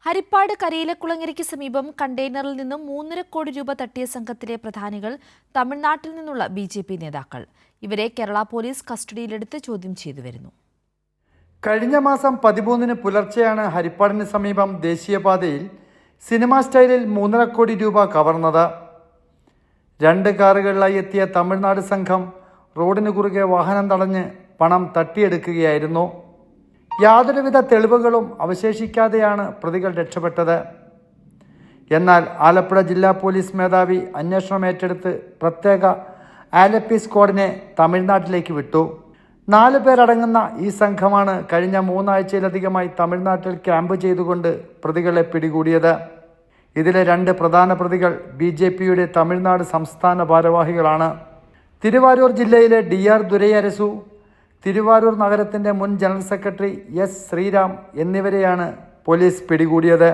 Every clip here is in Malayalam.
ഹരിപ്പാട് കരിയിലക്കുളങ്ങരയ്ക്ക് സമീപം കണ്ടെയ്നറിൽ നിന്നും 3.5 കോടി രൂപ തട്ടിയ സംഘത്തിലെ പ്രധാനികൾ തമിഴ്നാട്ടിൽ നിന്നുള്ള ബിജെപി നേതാക്കൾ. ഇവരെ കേരള പോലീസ് കസ്റ്റഡിയിലെടുത്ത് ചോദ്യം ചെയ്തു വരുന്നു. കഴിഞ്ഞ മാസം 13-ന് പുലർച്ചെയാണ് ഹരിപ്പാടിന് സമീപം ദേശീയപാതയിൽ സിനിമാ സ്റ്റൈലിൽ 3.5 കോടി രൂപ കവർന്നത്. 2 കാറുകളിലായി എത്തിയ തമിഴ്നാട് സംഘം റോഡിന് കുറുകെ വാഹനം തടഞ്ഞ് പണം തട്ടിയെടുക്കുകയായിരുന്നു. യാതൊരുവിധ തെളിവുകളും അവശേഷിക്കാതെയാണ് പ്രതികൾ രക്ഷപ്പെട്ടത്. എന്നാൽ ആലപ്പുഴ ജില്ലാ പോലീസ് മേധാവി അന്വേഷണം ഏറ്റെടുത്ത് പ്രത്യേക ആലപ്പി സ്ക്വാഡിനെ തമിഴ്നാട്ടിലേക്ക് വിട്ടു. 4 പേരടങ്ങുന്ന ഈ സംഘമാണ് കഴിഞ്ഞ 3 ആഴ്ചയിലധികമായി തമിഴ്നാട്ടിൽ ക്യാമ്പ് ചെയ്തുകൊണ്ട് പ്രതികളെ പിടികൂടിയത്. ഇതിലെ 2 പ്രധാന പ്രതികൾ ബിജെപിയുടെ തമിഴ്നാട് സംസ്ഥാന ഭാരവാഹികളാണ്. തിരുവാരൂർ ജില്ലയിലെ DR ദുരൈഅരസു, തിരുവാരൂർ നഗരത്തിൻ്റെ മുൻ ജനറൽ സെക്രട്ടറി S ശ്രീറാം എന്നിവരെയാണ് പോലീസ് പിടികൂടിയത്.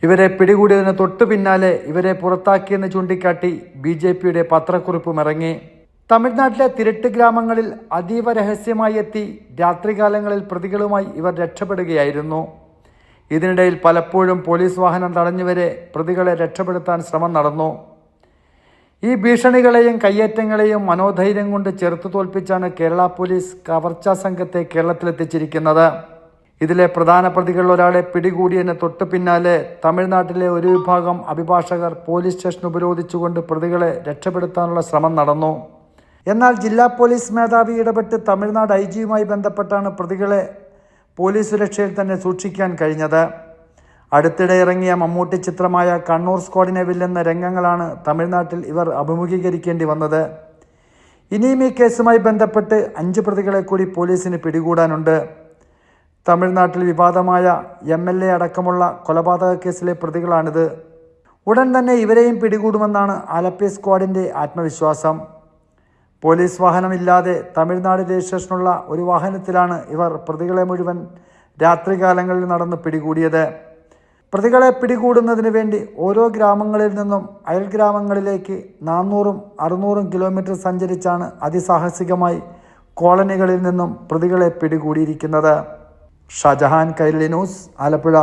ഇവരെ പിടികൂടിയതിന് തൊട്ടു പിന്നാലെ ഇവരെ പുറത്താക്കിയെന്ന് ചൂണ്ടിക്കാട്ടി ബിജെപിയുടെ പത്രക്കുറിപ്പും ഇറങ്ങി. തമിഴ്നാട്ടിലെ തിരട്ട് ഗ്രാമങ്ങളിൽ അതീവ രഹസ്യമായി എത്തി രാത്രികാലങ്ങളിൽ പ്രതികളുമായി ഇവർ രക്ഷപ്പെടുകയായിരുന്നു. ഇതിനിടയിൽ പലപ്പോഴും പോലീസ് വാഹനം തടഞ്ഞുവരെ പ്രതികളെ രക്ഷപ്പെടുത്താൻ ശ്രമം നടന്നു. ഈ ഭീഷണികളെയും കയ്യേറ്റങ്ങളെയും മനോധൈര്യം കൊണ്ട് ചെറുത്തു തോൽപ്പിച്ചാണ് കേരള പോലീസ് കവർച്ചാ സംഘത്തെ കേരളത്തിലെത്തിച്ചിരിക്കുന്നത്. ഇതിലെ പ്രധാന പ്രതികളിൽ ഒരാളെ പിടികൂടിയതിന് തൊട്ടു പിന്നാലെ തമിഴ്നാട്ടിലെ ഒരു വിഭാഗം അഭിഭാഷകർ പോലീസ് സ്റ്റേഷൻ ഉപരോധിച്ചുകൊണ്ട് പ്രതികളെ രക്ഷപ്പെടുത്താനുള്ള ശ്രമം നടന്നു. എന്നാൽ ജില്ലാ പോലീസ് മേധാവി ഇടപെട്ട് തമിഴ്നാട് IG-യുമായി ബന്ധപ്പെട്ടാണ് പ്രതികളെ പോലീസ് സുരക്ഷയിൽ തന്നെ സൂക്ഷിക്കാൻ കഴിഞ്ഞത്. അടുത്തിടെ ഇറങ്ങിയ മമ്മൂട്ടി ചിത്രമായ കണ്ണൂർ സ്ക്വാഡിനെ വെല്ലുന്ന രംഗങ്ങളാണ് തമിഴ്നാട്ടിൽ ഇവർ അഭിമുഖീകരിക്കേണ്ടി വന്നത്. ഇനിയും ഈ കേസുമായി ബന്ധപ്പെട്ട് 5 പ്രതികളെ കൂടി പോലീസിന് പിടികൂടാനുണ്ട്. തമിഴ്നാട്ടിൽ വിവാദമായ MLA അടക്കമുള്ള കൊലപാതക കേസിലെ പ്രതികളാണിത്. ഉടൻ തന്നെ ഇവരെയും പിടികൂടുമെന്നാണ് ആലപ്പി സ്ക്വാഡിൻ്റെ ആത്മവിശ്വാസം. പോലീസ് വാഹനമില്ലാതെ തമിഴ്നാട് രജിസ്ട്രേഷനുള്ള ഒരു വാഹനത്തിലാണ് ഇവർ പ്രതികളെ മുഴുവൻ രാത്രികാലങ്ങളിൽ നടന്ന് പിടികൂടിയത്. പ്രതികളെ പിടികൂടുന്നതിന് വേണ്ടി ഓരോ ഗ്രാമങ്ങളിൽ നിന്നും അയൽ ഗ്രാമങ്ങളിലേക്ക് 400-600 കിലോമീറ്റർ സഞ്ചരിച്ചാണ് അതിസാഹസികമായി കോളനികളിൽ നിന്നും പ്രതികളെ പിടികൂടിയിരിക്കുന്നത്. ഷാജഹാൻ, കൈരളി ന്യൂസ്, ആലപ്പുഴ.